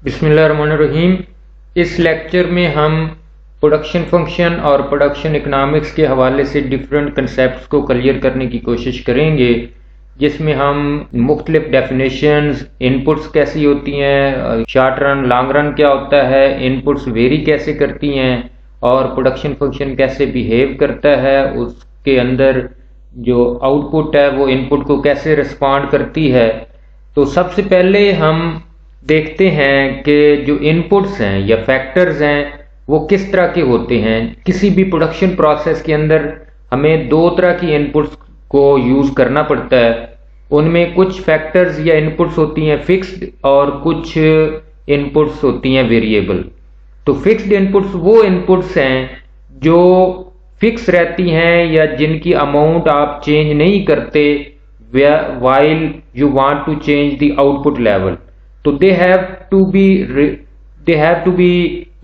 बिस्मिल्लाहिर्रहमानिर्रहीम। इस लेक्चर में हम प्रोडक्शन फंक्शन और प्रोडक्शन इकनॉमिक्स के हवाले से डिफरेंट कंसेप्ट्स को क्लियर करने की कोशिश करेंगे, जिसमें हम मुख्तलिफ डेफिनेशंस, इनपुट्स कैसी होती हैं, शॉर्ट रन लॉन्ग रन क्या होता है, इनपुट्स वेरी कैसे करती हैं और प्रोडक्शन फंक्शन कैसे बिहेव करता है, उसके अंदर जो आउटपुट है वो इनपुट को कैसे रिस्पॉन्ड करती है। तो सबसे पहले हम देखते हैं कि जो इनपुट्स हैं या फैक्टर्स हैं वो किस तरह के होते हैं। किसी भी प्रोडक्शन प्रोसेस के अंदर हमें दो तरह की इनपुट्स को यूज करना पड़ता है। उनमें कुछ फैक्टर्स या इनपुट्स होती हैं फिक्स्ड और कुछ इनपुट्स होती हैं वेरिएबल। तो फिक्स्ड इनपुट्स वो इनपुट्स हैं जो फिक्स रहती हैं या जिनकी अमाउंट आप चेंज नहीं करते while you want to change the output level. तो they have to be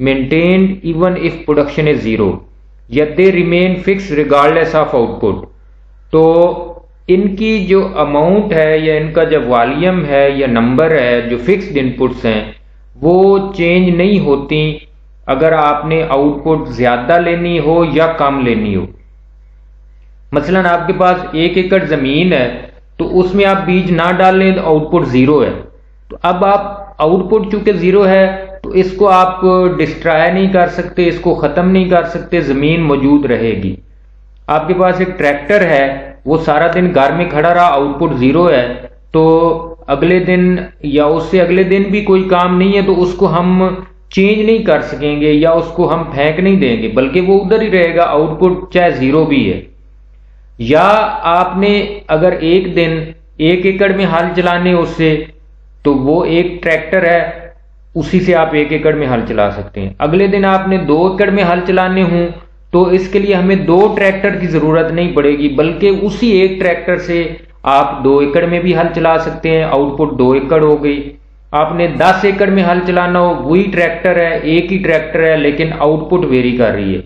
maintained even if production is zero, yet they remain fixed regardless of output. तो इनकी जो अमाउंट है या इनका जो वॉल्यूम है या नंबर है, जो फिक्स्ड इनपुट्स हैं वो चेंज नहीं होती अगर आपने आउटपुट ज्यादा लेनी हो या कम लेनी हो। मसलन आपके पास 1 एकड़ जमीन है तो उसमें आप बीज ना डालें तो आउटपुट जीरो है। तो अब आप आउटपुट चूंकि जीरो है तो इसको आप डिस्ट्रॉय नहीं कर सकते, इसको खत्म नहीं कर सकते, जमीन मौजूद रहेगी। आपके पास एक ट्रैक्टर है, वो सारा दिन घर में खड़ा रहा, आउटपुट जीरो है, तो अगले दिन या उससे अगले दिन भी कोई काम नहीं है तो उसको हम चेंज नहीं कर सकेंगे या उसको हम फेंक नहीं देंगे, बल्कि वो उधर ही रहेगा, आउटपुट चाहे जीरो भी है। या आपने अगर एक दिन 1 एकड़ में हल चलाने उससे, तो वो एक ट्रैक्टर है, उसी से आप 1 एकड़ में हल चला सकते हैं। अगले दिन आपने 2 एकड़ में हल चलाने हों तो इसके लिए हमें 2 ट्रैक्टर की जरूरत नहीं पड़ेगी, बल्कि उसी एक ट्रैक्टर से आप 2 एकड़ में भी हल चला सकते हैं, आउटपुट 2 एकड़ हो गई। आपने 10 एकड़ में हल चलाना हो, वही ट्रैक्टर है, एक ही ट्रैक्टर है, लेकिन आउटपुट वेरी कर रही है।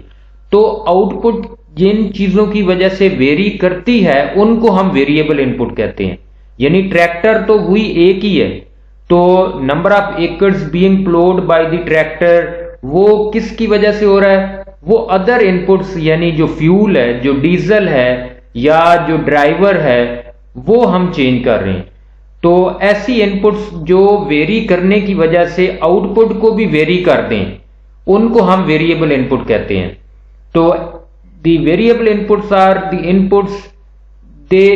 तो आउटपुट जिन चीजों की वजह से वेरी करती है उनको हम वेरिएबल इनपुट कहते हैं। यानी ट्रैक्टर तो वही एक ही है, तो number of acres being प्लोड by the tractor वो किसकी वजह से हो रहा है, वो अदर इनपुट्स यानी जो फ्यूल है, जो डीजल है या जो ड्राइवर है, वो हम चेंज कर रहे हैं। तो ऐसी इनपुट्स जो वेरी करने की वजह से आउटपुट को भी वेरी कर दें, उनको हम वेरिएबल इनपुट कहते हैं। तो the variable inputs are the inputs, they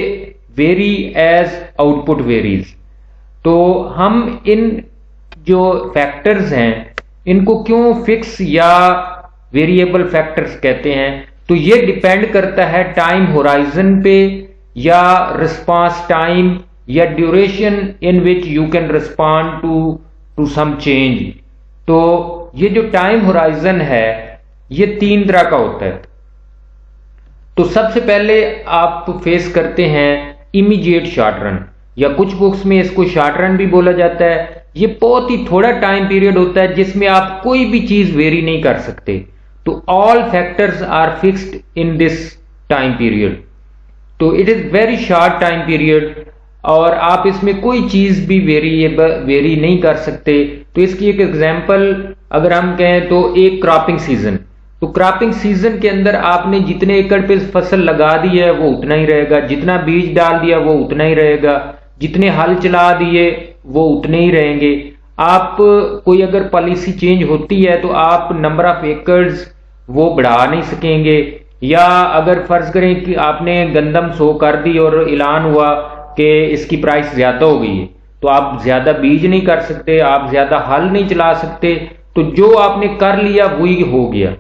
vary as output varies. तो हम इन जो फैक्टर्स हैं इनको क्यों फिक्स या वेरिएबल फैक्टर्स कहते हैं, तो ये डिपेंड करता है टाइम होराइजन पे या रिस्पांस टाइम या duration in which you can respond to some change. तो ये जो टाइम होराइजन है ये 3 तरह का होता है। तो सबसे पहले आप फेस करते हैं इमीडिएट शॉर्ट रन, या कुछ बुक्स में इसको शॉर्ट रन भी बोला जाता है। ये बहुत ही थोड़ा टाइम पीरियड होता है जिसमें आप कोई भी चीज वेरी नहीं कर सकते। तो all factors are fixed in this time period. तो it is very short time period और आप इसमें कोई चीज भी वेरी नहीं कर सकते। तो इसकी एक एग्जांपल अगर हम कहें तो एक क्रॉपिंग सीजन, तो क्रॉपिंग सीजन के अंदर आपने जितने एकड़ पे फसल लगा दी है वो उतना ही रहेगा, जितना बीज डाल दिया वो उतना ही रहेगा, जितने हल चला दिए वो उतने ही रहेंगे। आप कोई अगर पॉलिसी चेंज होती है तो आप नंबर ऑफ एकर्स वो बढ़ा नहीं सकेंगे। या अगर फर्ज करें कि आपने गंदम सो कर दी और ऐलान हुआ कि इसकी प्राइस ज्यादा हो गई है, तो आप ज्यादा बीज नहीं कर सकते, आप ज्यादा हल नहीं चला सकते। तो जो आपने कर लिया वही हो गया।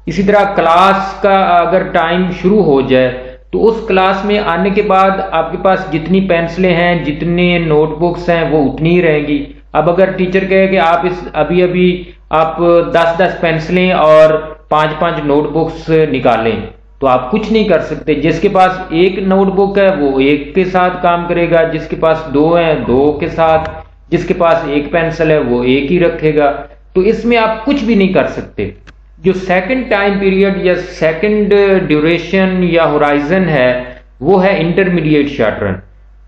इसी तरह क्लास का अगर टाइम शुरू हो जाए तो उस क्लास में आने के बाद आपके पास जितनी पेंसिलें हैं, जितने नोटबुक्स हैं वो उतनी ही रहेंगी। अब अगर टीचर कहे कि आप अभी आप 10-10 पेंसिलें और 5-5 नोटबुक्स निकालें, तो आप कुछ नहीं कर सकते। जिसके पास एक नोटबुक है वो एक के साथ काम करेगा, जिसके पास 2 है 2 के साथ, जिसके पास एक पेंसिल है वो एक ही रखेगा। तो इसमें आप कुछ भी नहीं कर सकते। जो सेकंड टाइम पीरियड या सेकंड ड्यूरेशन या होराइजन है वो है इंटरमीडिएट शॉर्ट रन।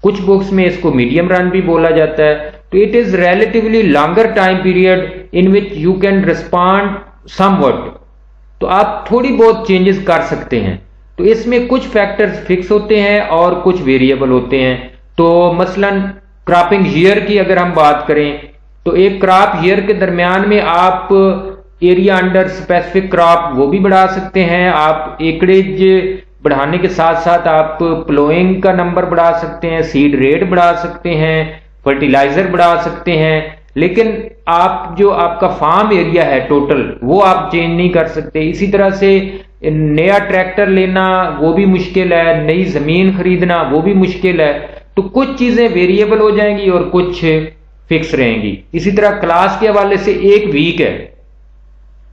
कुछ बुक्स में इसको मीडियम रन भी बोला जाता है। तो it is relatively longer time period in which you can respond somewhat। तो आप थोड़ी बहुत चेंजेस कर सकते हैं। तो इसमें कुछ फैक्टर्स फिक्स होते हैं और कुछ वेरिएबल होते हैं। तो मसलन क्रॉपिंग ईयर की अगर हम बात करें तो एक क्रॉप ईयर के दरमियान में आप एरिया अंडर स्पेसिफिक क्रॉप वो भी बढ़ा सकते हैं। आप एकड़ेज बढ़ाने के साथ साथ आप प्लोइंग का नंबर बढ़ा सकते हैं, सीड रेट बढ़ा सकते हैं, फर्टिलाइजर बढ़ा सकते हैं, लेकिन आप जो आपका फार्म एरिया है टोटल वो आप चेंज नहीं कर सकते। इसी तरह से नया ट्रैक्टर लेना वो भी मुश्किल है, नई जमीन खरीदना वो भी मुश्किल है। तो कुछ चीजें वेरिएबल हो जाएंगी और कुछ फिक्स रहेंगी। इसी तरह क्लास के हवाले से एक वीक है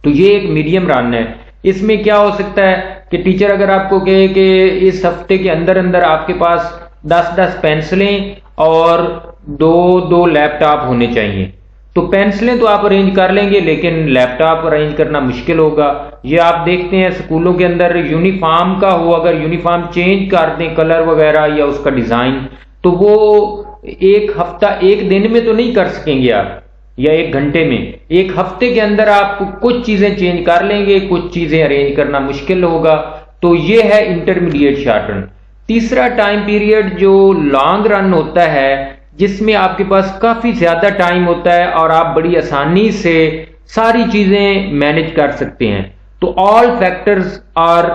तो ये एक मीडियम रन है। इसमें क्या हो सकता है कि टीचर अगर आपको कहे कि इस हफ्ते के अंदर अंदर आपके पास 10-10 पेंसिलें और 2-2 लैपटॉप होने चाहिए, तो पेंसिलें तो आप अरेंज कर लेंगे लेकिन लैपटॉप अरेंज करना मुश्किल होगा। ये आप देखते हैं स्कूलों के अंदर यूनिफॉर्म का हो, अगर यूनिफॉर्म चेंज कर दें कलर वगैरह या उसका डिजाइन, तो वो एक हफ्ता एक दिन में तो नहीं कर सकेंगे आप, या एक घंटे में। एक हफ्ते के अंदर आप कुछ चीजें चेंज कर लेंगे, कुछ चीजें अरेंज करना मुश्किल होगा। तो ये है इंटरमीडिएट शॉर्ट रन। तीसरा टाइम पीरियड जो लॉन्ग रन होता है जिसमें आपके पास काफी ज्यादा टाइम होता है और आप बड़ी आसानी से सारी चीजें मैनेज कर सकते हैं। तो all factors are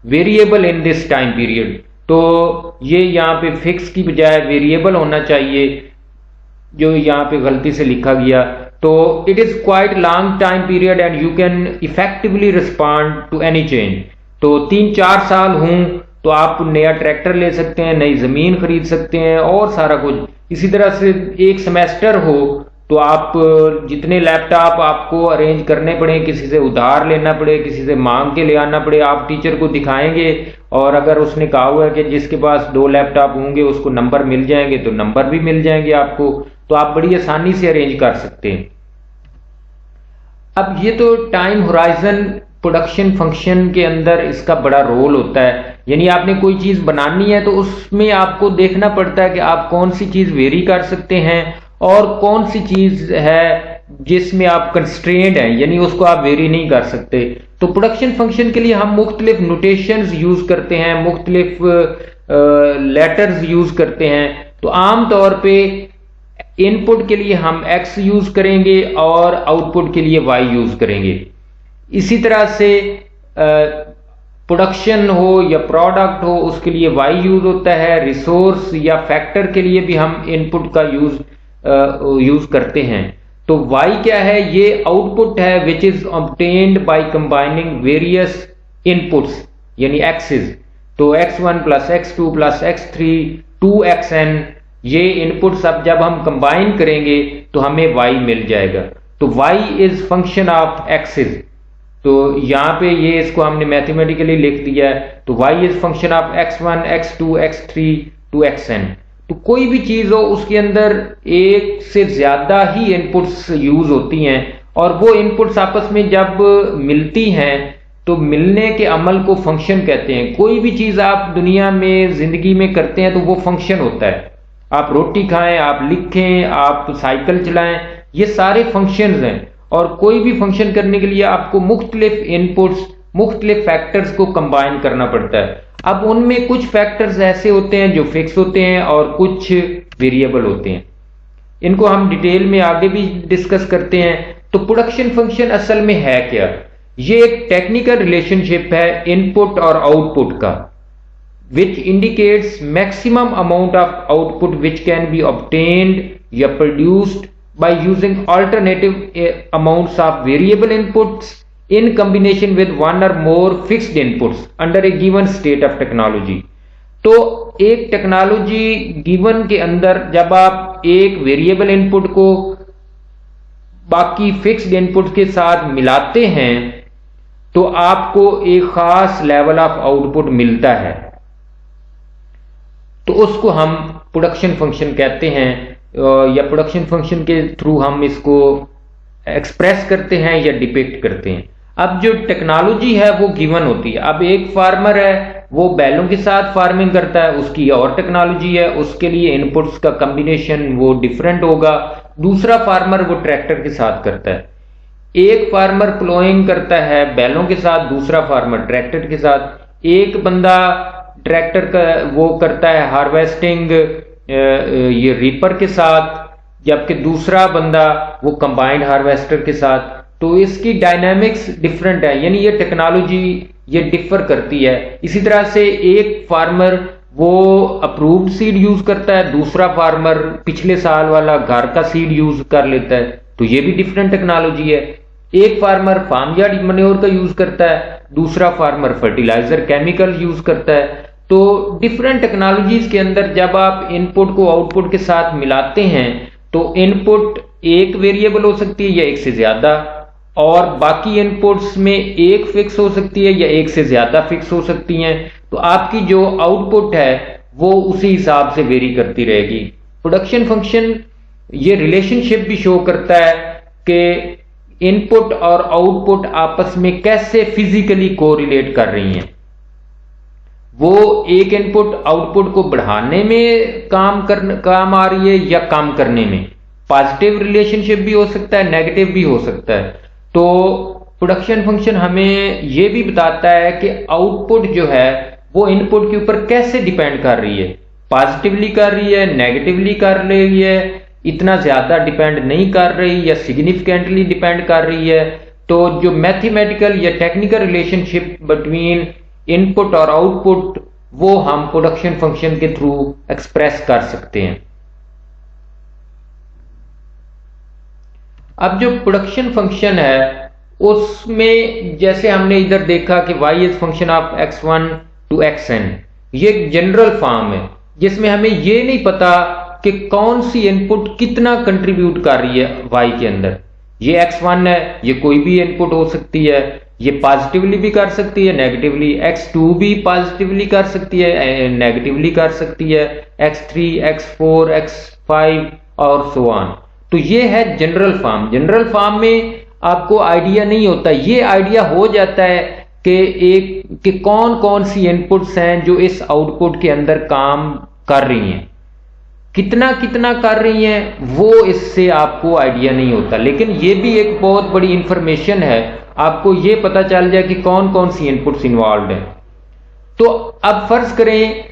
variable in this time period. तो ये यहाँ पे फिक्स की बजाय वेरिएबल होना चाहिए, जो यहाँ पे गलती से लिखा गया। तो it is quite long time period and you can effectively respond to any change. तो 3-4 साल हों तो आप नया ट्रैक्टर ले सकते हैं, नई जमीन खरीद सकते हैं और सारा कुछ। इसी तरह से एक सेमेस्टर हो तो आप जितने लैपटॉप आपको अरेंज करने पड़े, किसी से उधार लेना पड़े, किसी से मांग के ले आना पड़े, आप टीचर को दिखाएंगे और अगर उसने कहा हुआ है कि जिसके पास 2 लैपटॉप होंगे उसको नंबर मिल जाएंगे तो नंबर भी मिल जाएंगे आपको। तो आप बड़ी आसानी से अरेंज कर सकते हैं। अब ये तो टाइम होराइजन प्रोडक्शन फंक्शन के अंदर इसका बड़ा रोल होता है। यानी आपने कोई चीज बनानी है तो उसमें आपको देखना पड़ता है कि आप कौन सी चीज वेरी कर सकते हैं और कौन सी चीज है जिसमें आप कंस्ट्रेंड हैं, यानी उसको आप वेरी नहीं कर सकते। तो प्रोडक्शन फंक्शन के लिए हम मुख्तलिफ नोटेशंस यूज करते हैं, मुख्तलिफ लेटर्स यूज करते हैं। तो आमतौर पे इनपुट के लिए हम x यूज करेंगे और आउटपुट के लिए y यूज करेंगे। इसी तरह से प्रोडक्शन हो या प्रोडक्ट हो उसके लिए y यूज होता है। रिसोर्स या फैक्टर के लिए भी हम इनपुट का यूज करते हैं। तो y क्या है? ये आउटपुट है which is obtained by combining various inputs यानी x's। तो x1 plus x2 plus x3 2xn, ये इनपुट्स अब जब हम कंबाइन करेंगे तो हमें y मिल जाएगा। तो y is function of x's। तो यहाँ पे ये इसको हमने मैथमेटिकली लिख दिया है। तो y is function of x1 x2 x3 to xn। तो कोई भी चीज हो उसके अंदर एक से ज्यादा ही इनपुट्स यूज होती हैं और वो इनपुट्स आपस में जब मिलती हैं तो मिलने के अमल को फंक्शन कहते हैं। कोई भी चीज आप दुनिया में जिंदगी में करते हैं तो वो फंक्शन होता है। आप रोटी खाएं, आप लिखें, आप साइकिल चलाएं, ये सारे फंक्शंस हैं। और कोई भी फंक्शन करने के लिए आपको मुख्तलिफ इनपुट्स, मुख्तलिफ फैक्टर्स को कंबाइन करना पड़ता है। अब उनमें कुछ फैक्टर्स ऐसे होते हैं जो फिक्स होते हैं और कुछ वेरिएबल होते हैं। इनको हम डिटेल में आगे भी डिस्कस करते हैं। तो प्रोडक्शन फंक्शन असल में है क्या? ये एक टेक्निकल रिलेशनशिप है इनपुट और आउटपुट का, which indicates maximum amount of output which can be obtained या produced by using alternative amounts of variable inputs in combination with one or more fixed inputs under a given state of technology। तो एक technology given के अंदर जब आप एक variable input को बाकी फिक्स्ड इनपुट के साथ मिलाते हैं तो आपको एक खास लेवल ऑफ आउटपुट मिलता है। तो उसको हम प्रोडक्शन फंक्शन कहते हैं या प्रोडक्शन फंक्शन के थ्रू हम इसको एक्सप्रेस करते हैं या डिपिक्ट करते हैं। अब जो टेक्नोलॉजी है वो गिवन होती है। अब एक फार्मर है वो बैलों के साथ फार्मिंग करता है, उसकी और टेक्नोलॉजी है, उसके लिए इनपुट्स का कॉम्बिनेशन वो डिफरेंट होगा। दूसरा फार्मर वो ट्रैक्टर के साथ करता है। एक फार्मर प्लोइंग करता है बैलों के साथ, दूसरा फार्मर ट्रैक्टर के साथ। एक बंदा ट्रैक्टर का वो करता है हार्वेस्टिंग ये रीपर के साथ, जबकि दूसरा बंदा वो कंबाइंड हार्वेस्टर के साथ। तो इसकी डायनामिक्स डिफरेंट है, यानी ये टेक्नोलॉजी ये डिफर करती है। इसी तरह से एक फार्मर वो अप्रूव्ड सीड यूज करता है, दूसरा फार्मर पिछले साल वाला घर का सीड यूज कर लेता है, तो ये भी डिफरेंट टेक्नोलॉजी है। एक फार्मर फार्म यार्ड मैन्योर का यूज करता है, दूसरा फार्मर फर्टिलाइजर केमिकल यूज करता है। तो डिफरेंट टेक्नोलॉजीज के अंदर जब आप इनपुट को आउटपुट के साथ मिलाते हैं तो इनपुट एक वेरिएबल हो सकती है या एक से ज्यादा, और बाकी इनपुट्स में एक फिक्स हो सकती है या एक से ज्यादा फिक्स हो सकती हैं। तो आपकी जो आउटपुट है वो उसी हिसाब से वेरी करती रहेगी। प्रोडक्शन फंक्शन ये रिलेशनशिप भी शो करता है कि इनपुट और आउटपुट आपस में कैसे फिजिकली कोरिलेट कर रही हैं। वो एक इनपुट आउटपुट को बढ़ाने में काम आ रही है या कम करने में। पॉजिटिव रिलेशनशिप भी हो सकता है, नेगेटिव भी हो सकता है। तो प्रोडक्शन फंक्शन हमें यह भी बताता है कि आउटपुट जो है वो इनपुट के ऊपर कैसे डिपेंड कर रही है, पॉजिटिवली कर रही है, नेगेटिवली कर रही है, इतना ज्यादा डिपेंड नहीं कर रही या सिग्निफिकेंटली डिपेंड कर रही है। तो जो मैथमेटिकल या टेक्निकल रिलेशनशिप बिटवीन इनपुट और आउटपुट वो हम प्रोडक्शन फंक्शन के थ्रू एक्सप्रेस कर सकते हैं। अब जो प्रोडक्शन फंक्शन है उसमें जैसे हमने इधर देखा कि y is function of x1 to xn, ये एक जनरल फॉर्म है जिसमें हमें ये नहीं पता कि कौन सी इनपुट कितना कंट्रीब्यूट कर रही है y के अंदर। ये x1 है, ये कोई भी इनपुट हो सकती है, ये पॉजिटिवली भी कर सकती है, नेगेटिवली। x2 भी पॉजिटिवली कर सकती है, नेगेटिवली कर सकती है, x3, x4, x5 और सो ऑन। तो ये है जनरल फॉर्म। जनरल फॉर्म में आपको आइडिया नहीं होता, ये आइडिया हो जाता है कि कौन कौन सी इनपुट्स हैं जो इस आउटपुट के अंदर काम कर रही हैं, कितना कितना कर रही हैं, वो इससे आपको आइडिया नहीं होता। लेकिन ये भी एक बहुत बड़ी इंफॉर्मेशन है, आपको ये पता चल जाए कि कौन कौन सी इनपुट्स इन्वॉल्व हैं। तो अब फर्ज करें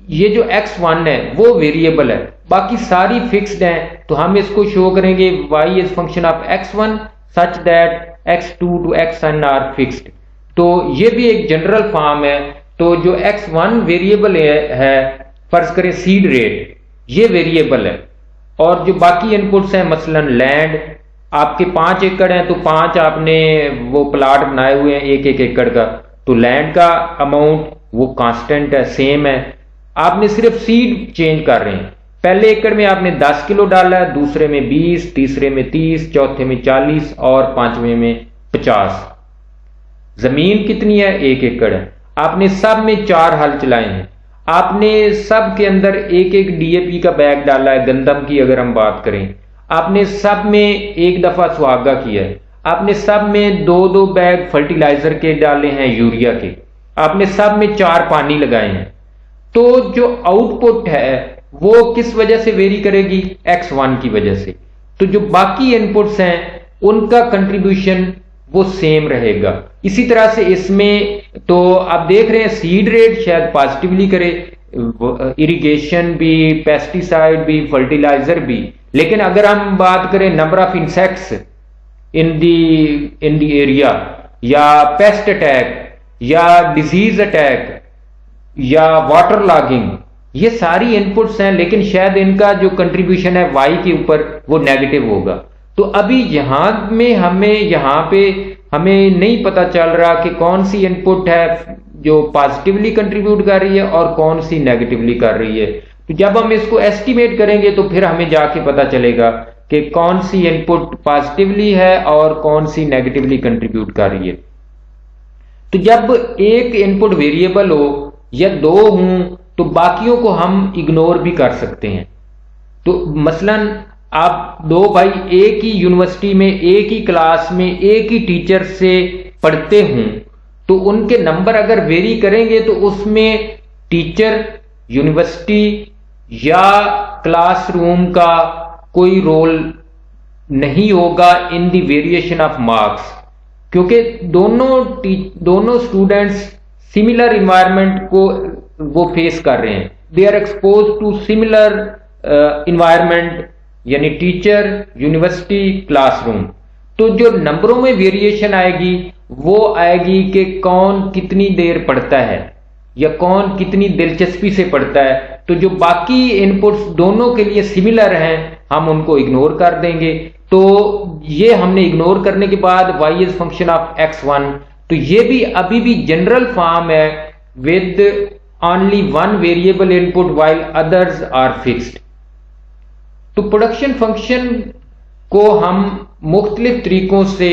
ये जो x1 है वो वेरिएबल है, बाकी सारी फिक्स्ड हैं, तो हम इसको शो करेंगे y is function of x1 such that x2 to xn are fixed. तो ये भी एक जनरल फॉर्म है। तो जो x1 वेरिएबल है फर्ज करें सीड रेट, ये वेरिएबल है, और जो बाकी इनपुट्स हैं मसलन लैंड, आपके 5 एकड़ हैं तो 5 आपने वो प्लाट बनाए हुए हैं 1-1 एकड़ का, तो लैंड का अमाउंट वो कांस्टेंट है, सेम है। आपने सिर्फ सीड चेंज कर रहे हैं, पहले एकड़ में आपने 10 किलो डाला है, दूसरे में 20, तीसरे में 30, चौथे में 40 और पांचवें में 50। जमीन कितनी है? 1 एकड़ है। आपने सब में 4 हल चलाए हैं, आपने सब के अंदर 1-1 डीएपी का बैग डाला है, गंदम की अगर हम बात करें, आपने सब में 1 दफा सुहागा किया है, आपने सब में 2-2 बैग फर्टिलाइजर के डाले हैं यूरिया के, आपने सब में 4 पानी लगाए हैं। तो जो आउटपुट है वो किस वजह से वेरी करेगी? x1 की वजह से। तो जो बाकी इनपुट्स हैं उनका कंट्रीब्यूशन वो सेम रहेगा। इसी तरह से इसमें तो आप देख रहे हैं सीड रेट शायद पॉजिटिवली करे, इरिगेशन भी, पेस्टिसाइड भी, फर्टिलाइजर भी, लेकिन अगर हम बात करें number of insects in the area, या पेस्ट अटैक, या डिजीज अटैक, या वाटर लॉगिंग, ये सारी इनपुट्स हैं, लेकिन शायद इनका जो कंट्रीब्यूशन है y के ऊपर वो नेगेटिव होगा। तो अभी यहां में हमें नहीं पता चल रहा कि कौन सी इनपुट है जो पॉजिटिवली कंट्रीब्यूट कर रही है और कौन सी नेगेटिवली कर रही है। तो जब हम इसको एस्टिमेट करेंगे तो फिर हमें जाके पता चलेगा कि कौन सी इनपुट पॉजिटिवली है और कौन सी नेगेटिवली कंट्रीब्यूट कर रही है। तो जब एक इनपुट वेरिएबल हो या 2 हों तो बाकियों को हम इग्नोर भी कर सकते हैं। तो मसलन आप 2 भाई एक ही यूनिवर्सिटी में, एक ही क्लास में, एक ही टीचर से पढ़ते हों तो उनके नंबर अगर वेरी करेंगे तो उसमें टीचर, यूनिवर्सिटी या क्लासरूम का कोई रोल नहीं होगा in the variation of marks, क्योंकि दोनों स्टूडेंट्स सिमिलर इन्वायरमेंट को वो फेस कर रहे हैं, they are expose to similar environment, यानी टीचर, यूनिवर्सिटी, क्लासरूम। तो जो नंबरों में वेरिएशन आएगी वो आएगी कि कौन कितनी देर पढ़ता है या कौन कितनी दिलचस्पी से पढ़ता है। तो जो बाकी इनपुट्स दोनों के लिए सिमिलर हैं हम उनको इग्नोर कर देंगे। तो ये हमने इग्नोर करने के बाद y is function of x1, तो ये भी अभी भी जनरल फॉर्म है with only one variable input while others are fixed. तो प्रोडक्शन फंक्शन को हम मुख्तलिफ तरीकों से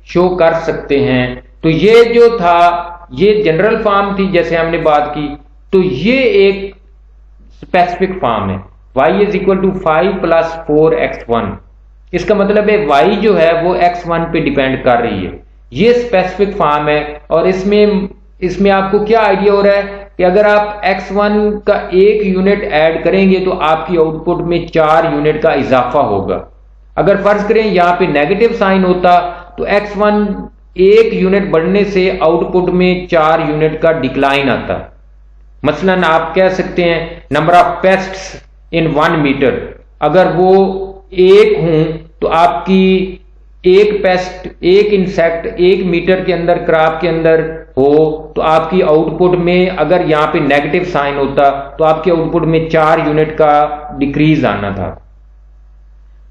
शो कर सकते हैं। तो ये जो था ये जनरल फॉर्म थी जैसे हमने बात की, तो ये एक स्पेसिफिक फॉर्म है y is equal to 5 plus 4x1। इसका मतलब है y जो है वो x1 पे डिपेंड कर रही है, ये स्पेसिफिक फॉर्म है। और इसमें आपको क्या आइडिया हो रहा है कि अगर आप x1 का एक यूनिट ऐड करेंगे तो आपकी आउटपुट में 4 यूनिट का इजाफा होगा। अगर फर्ज करें यहां पे नेगेटिव साइन होता तो x1 एक यूनिट बढ़ने से आउटपुट में 4 यूनिट का डिक्लाइन आता। मसलन आप कह सकते हैं number of pests in 1 metre, अगर वो एक हूं तो आपकी एक पेस्ट, एक इंसेक्ट 1 मीटर के अंदर क्रॉप के अंदर हो तो आपकी आउटपुट में अगर यहां पे नेगेटिव साइन होता तो आपके आउटपुट में 4 यूनिट का डिक्रीज आना था।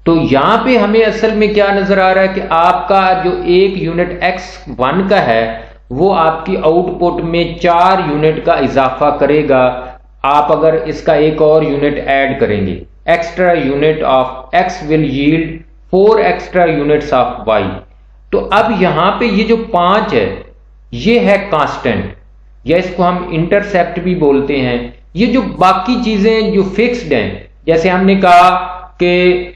तो यहां पे हमें असल में क्या नजर आ रहा है कि आपका जो एक यूनिट x1 का है वो आपकी आउटपुट में 4 यूनिट का इजाफा करेगा। आप अगर इसका एक और यूनिट ऐड करेंगे, extra unit of x will yield 4 extra units of y। तो अब यहां पे ये जो 5 है ये है कांस्टेंट, या इसको हम इंटरसेप्ट भी बोलते हैं। ये जो बाकी चीजें जो फिक्स्ड हैं, जैसे हमने कहा कि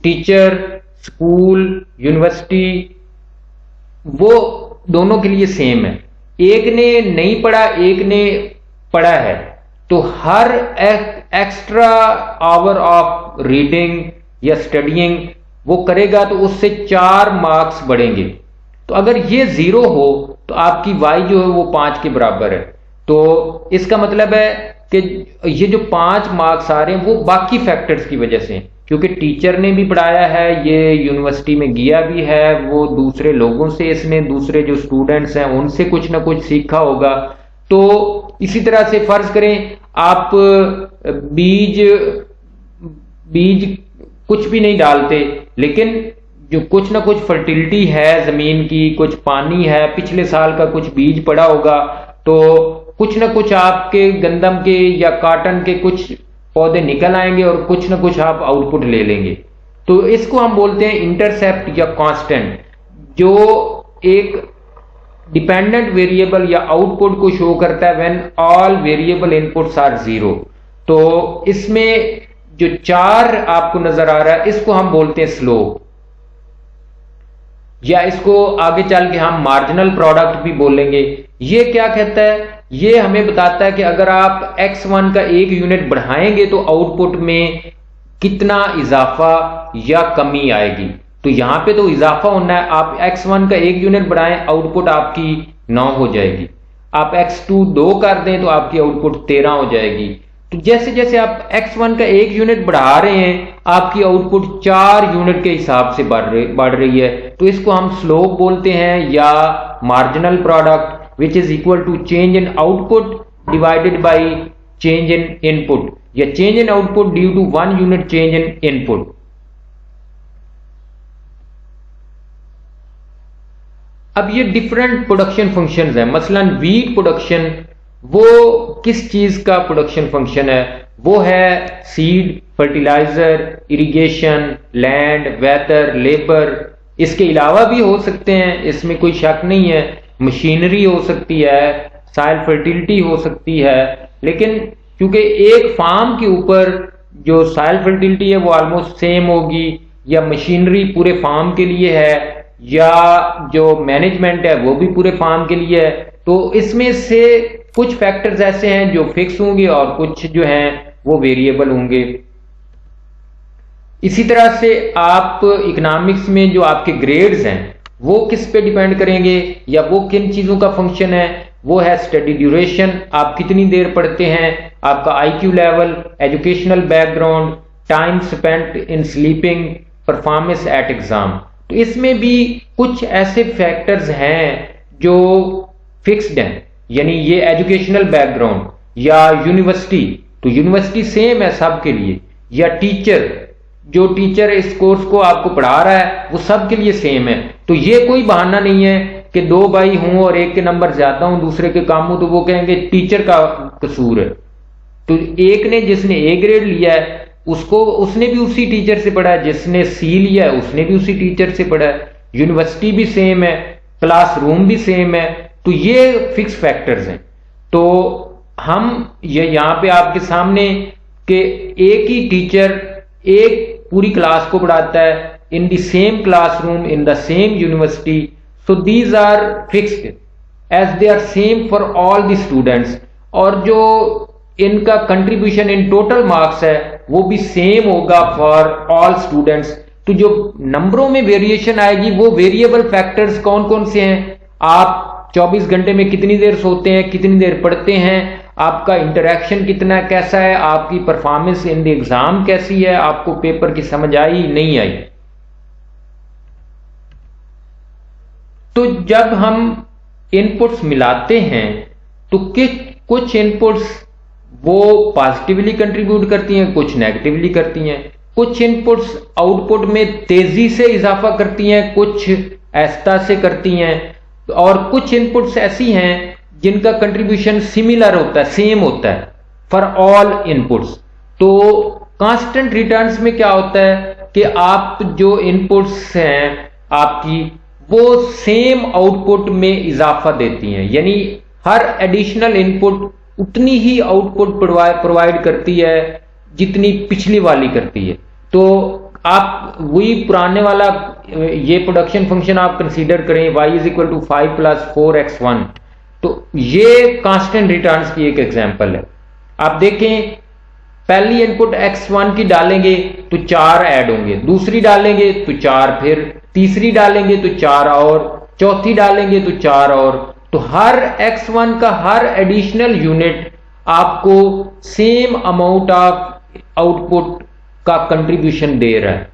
टीचर, स्कूल, यूनिवर्सिटी, वो दोनों के लिए सेम है। एक ने नहीं पढ़ा, एक ने पढ़ा है, तो हर एक्स्ट्रा आवर ऑफ रीडिंग या स्टडीइंग वो करेगा तो उससे 4 मार्क्स बढ़ेंगे। तो अगर ये 0 हो तो आपकी y जो है वो 5 के बराबर है। तो इसका मतलब है कि ये जो 5 मार्क्स आ रहे हैं वो बाकी फैक्टर्स की वजह से, क्योंकि टीचर ने भी पढ़ाया है, ये यूनिवर्सिटी में गया भी है, वो दूसरे लोगों से इसने, दूसरे जो स्टूडेंट्स हैं उनसे कुछ ना कुछ सीखा होगा। तो इसी तरह से फर्ज करें आप बीज कुछ भी नहीं डालते, लेकिन जो कुछ ना कुछ फर्टिलिटी है जमीन की, कुछ पानी है, पिछले साल का कुछ बीज पड़ा होगा, तो कुछ ना कुछ आपके गंदम के या कॉटन के कुछ पौधे निकल आएंगे और कुछ ना कुछ आप आउटपुट ले लेंगे। तो इसको हम बोलते हैं इंटरसेप्ट या कांस्टेंट, जो एक डिपेंडेंट वेरिएबल या आउटपुट को शो करता है when all variable inputs are 0। तो इसमें जो 4 आपको नजर आ रहा है इसको हम बोलते हैं स्लोप, या इसको आगे चल के हम मार्जिनल प्रोडक्ट भी बोलेंगे। ये क्या कहता है, ये हमें बताता है कि अगर आप x1 का एक यूनिट बढ़ाएंगे तो आउटपुट में कितना इजाफा या कमी आएगी। तो यहां पे तो इजाफा होना है, आप x1 का एक यूनिट बढ़ाएं आउटपुट आपकी 9 हो जाएगी, आप x2 2 कर दें तो आपकी आउटपुट 13 हो जाएगी। तो जैसे जैसे आप x1 का एक यूनिट बढ़ा रहे हैं आपकी आउटपुट 4 यूनिट के हिसाब से बढ़ रही है। तो इसको हम स्लोप बोलते हैं या marginal product, which is equal to change in output divided by change in input, या change in output due to 1 unit change in input। अब ये डिफरेंट प्रोडक्शन फंक्शंस हैं। मसलन वीट प्रोडक्शन वो किस चीज का प्रोडक्शन फंक्शन है, वो है seed, fertiliser, irrigation, land, weather, labour. इसके अलावा भी हो सकते हैं, इसमें कोई शक नहीं है, मशीनरी हो सकती है, सॉइल फर्टिलिटी हो सकती है। लेकिन क्योंकि एक फार्म के ऊपर जो सॉइल फर्टिलिटी है वो ऑलमोस्ट सेम होगी, या मशीनरी पूरे फार्म के लिए है, या जो मैनेजमेंट है वो भी पूरे फार्म के लिए है, तो इसमें से कुछ फैक्टर्स ऐसे हैं जो फिक्स होंगे और कुछ जो हैं वो वेरिएबल होंगे। इसी तरह से आप इकोनॉमिक्स में जो आपके ग्रेड्स हैं वो किस पे डिपेंड करेंगे या वो किन चीजों का फंक्शन है, वो है स्टडी ड्यूरेशन, आप कितनी देर पढ़ते हैं, आपका IQ level, educational background, time spent in sleeping, performance at exam. तो इसमें भी कुछ ऐसे फैक्टर्स हैं जो फिक्स्ड हैं, यानी ये एजुकेशनल बैकग्राउंड या यूनिवर्सिटी, तो यूनिवर्सिटी सेम है सबके लिए, या टीचर, जो टीचर इस कोर्स को आपको पढ़ा रहा है वो सबके लिए सेम है। तो ये कोई बहाना नहीं है कि दो भाई हूं और एक के नंबर ज्यादा हूं दूसरे के कम हूं तो वो कहेंगे टीचर का कसूर है। तो एक ने जिसने ए ग्रेड लिया है उसने भी उसी टीचर से पढ़ा है, जिसने सी लिया है उसने भी उसी टीचर से पढ़ा है, यूनिवर्सिटी भी सेम है, क्लासरूम भी सेम है। तो ये फिक्स फैक्टर्स हैं। तो हम ये यहां पे आपके सामने कि एक ही टीचर एक पूरी क्लास को पढ़ाता है in the same classroom in the same university, so these are fixed as they are same for all the students, और जो इनका कंट्रीब्यूशन इन टोटल मार्क्स है वो भी सेम होगा फॉर ऑल स्टूडेंट्स। तो जो नंबरों में वेरिएशन आएगी वो वेरिएबल फैक्टर्स कौन कौन से हैं, आप 24 घंटे में कितनी देर सोते हैं, कितनी देर पढ़ते हैं, आपका इंटरेक्शन कितना कैसा है, आपकी परफॉर्मेंस इन द एग्जाम कैसी है, आपको पेपर की समझ आई नहीं आई। तो जब हम इनपुट्स मिलाते हैं तो कुछ इनपुट्स वो पॉजिटिवली कंट्रीब्यूट करती हैं, कुछ नेगेटिवली करती हैं, कुछ इनपुट्स आउटपुट में तेजी से इजाफा करती हैं, कुछ आहिस्ता से करती हैं, और कुछ इनपुट्स ऐसी हैं जिनका कंट्रीब्यूशन सिमिलर होता है, सेम होता है फॉर ऑल इनपुट्स। तो कांस्टेंट रिटर्न्स में क्या होता है कि आप जो इनपुट्स हैं आपकी वो सेम आउटपुट में इजाफा देती हैं, यानी हर एडिशनल इनपुट उतनी ही आउटपुट प्रोवाइड करती है जितनी पिछली वाली करती है। तो आप वही पुराने वाला ये प्रोडक्शन फंक्शन आप कंसीडर करें y is equal to 5 + 4x1, तो ये कांस्टेंट रिटर्न्स की एक एग्जांपल है। आप देखें पहली इनपुट x1 की डालेंगे तो 4 ऐड होंगे, दूसरी डालेंगे तो 4, फिर तीसरी डालेंगे तो 4 और, चौथी डालेंगे तो 4 और। तो हर x1 का हर एडिशनल यूनिट आपको सेम अमाउंट ऑफ आउटपुट का कंट्रीब्यूशन दे रहा है।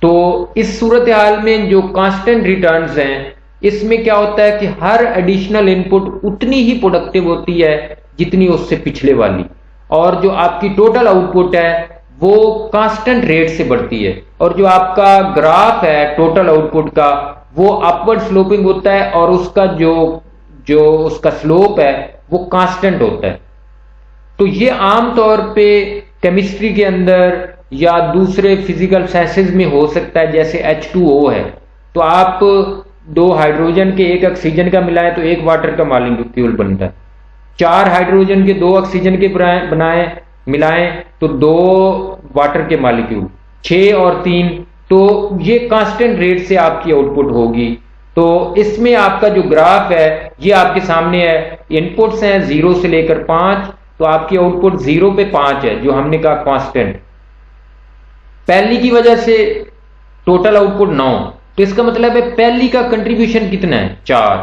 तो इस सूरत हाल में जो कांस्टेंट रिटर्न्स हैं इसमें क्या होता है कि हर एडिशनल इनपुट उतनी ही प्रोडक्टिव होती है जितनी उससे पिछले वाली, और जो आपकी टोटल आउटपुट है वो कांस्टेंट रेट से बढ़ती है, और जो आपका ग्राफ है टोटल आउटपुट का वो अपवर्ड स्लोपिंग होता है, और उसका जो उसका स्लोप है वो कांस्टेंट होता है। तो ये आमतौर पे केमिस्ट्री के अंदर या दूसरे फिजिकल साइंसेज में हो सकता है, जैसे H2O है, तो आप 2 हाइड्रोजन के 1 ऑक्सीजन का मिलाएं तो 1 वाटर का मॉलिक्यूल बनता है, 4 हाइड्रोजन के 2 ऑक्सीजन के मिलाएं तो 2 वाटर के मॉलिक्यूल, 6 और 3, तो ये कांस्टेंट रेट से आपकी आउटपुट होगी। तो इसमें आपका जो ग्राफ है ये आपके सामने है, इनपुट्स हैं 0 से लेकर 5, तो आपकी आउटपुट 0 पे 5 है जो हमने कहा कांस्टेंट। पहली की वजह से टोटल आउटपुट 9, तो इसका मतलब है पहली का कंट्रीब्यूशन कितना है 4,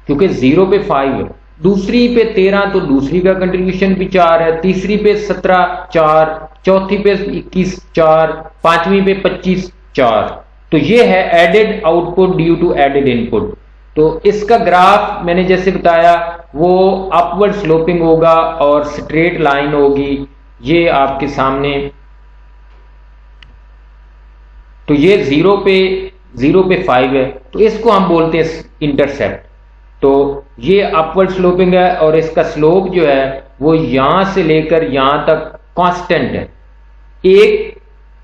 क्योंकि 0 पे 5 है, दूसरी पे 13 तो दूसरी का कंट्रीब्यूशन भी 4 है, तीसरी पे 17 4, चौथी पे 21 4, पांचवी पे 25 4। तो ये है added output due to added input. तो इसका ग्राफ मैंने जैसे बताया वो अपवर्ड स्लोपिंग होगा और स्ट्रेट लाइन होगी, ये आपके सामने। तो ये 0 पे 5 है, तो इसको हम बोलते हैं इंटरसेप्ट। तो ये अपवर्ड स्लोपिंग है और इसका स्लोप जो है वो यहां से लेकर यहां तक कांस्टेंट है। एक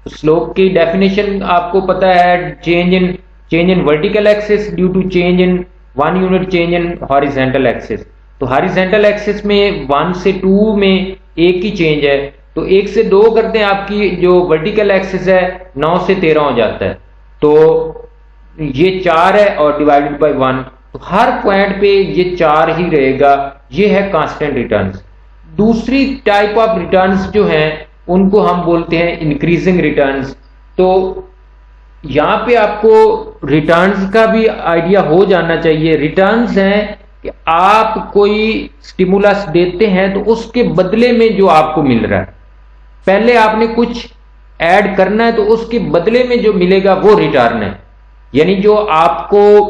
स्लोप की डेफिनेशन आपको पता है, change in vertical axis due to change in 1 unit change in horizontal axis. तो हॉरिजॉन्टल एक्सिस में 1 से 2 में 1 की चेंज है, तो 1 से 2 करते हैं आपकी जो वर्टिकल एक्सिस है 9 से 13 हो जाता है, तो ये 4 है और डिवाइडेड बाय 1, तो हर पॉइंट पे ये 4 ही रहेगा। ये है कांस्टेंट रिटर्न्स। दूसरी टाइप ऑफ रिटर्न्स जो हैं उनको हम बोलते हैं इंक्रीजिंग रिटर्न्स, तो यहाँ पे आपको रिटर्न्स का भी आइडिया हो जाना चाहिए। रिटर्न्स हैं कि आप कोई स्टिमुलस देते हैं तो उसके बदले में जो आपको मिल रहा है, पहले आपने कुछ ऐड करना है तो उसके बदले में जो मिलेगा वो रिटर्न है। यानी जो आपको